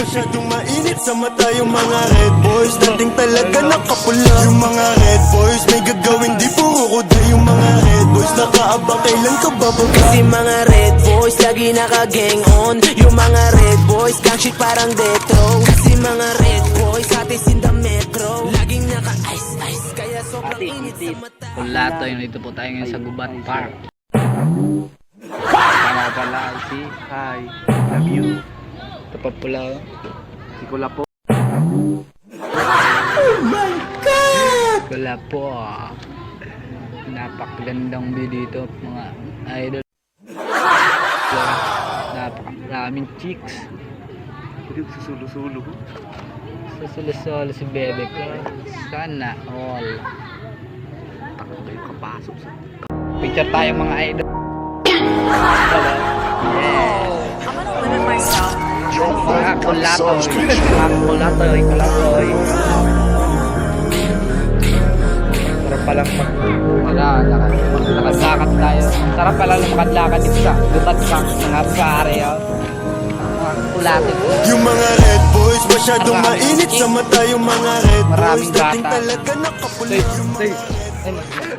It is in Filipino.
masyadong mainit sa mata. Yung mga red boys, dating talaga nakapula. Yung mga red boys, may gagawin di puro kuda. Yung mga red boys, nakaabang kailan ka bababa. Kasi mga red boys, lagi naka-gang on. Yung mga red boys, gang shit parang death row. Kasi mga red boys, atis in the metro. Laging naka-ice, ice, kaya sobrang init sa mata. Kulato, yung dito po tayo ngayon sa Gubat Park. Tama ko pala, si Hi, love you. Ito pa pula, si Kulapo. Oh my God! Kulapo. Napakagandang view dito, mga idol. Napakaraming chicks. Susulo-sulo. Susulo-sulo si bebe ko. Sana all. Takot kayo kapasok sa... Picture tayo mga idol. I'm gonna limit myself. Mga kulatoy. Mga kulatoy. Kulatoy. Sarap palang lakad tayo. Sarap palang lakad dito sa Gubat Park. Mga pare. Mga kulatoy. Yung mga red boys, masyadong mainit sa mata. Yung mga red boys, Maraming dating bata. talaga nakapula. Yung mga red boys,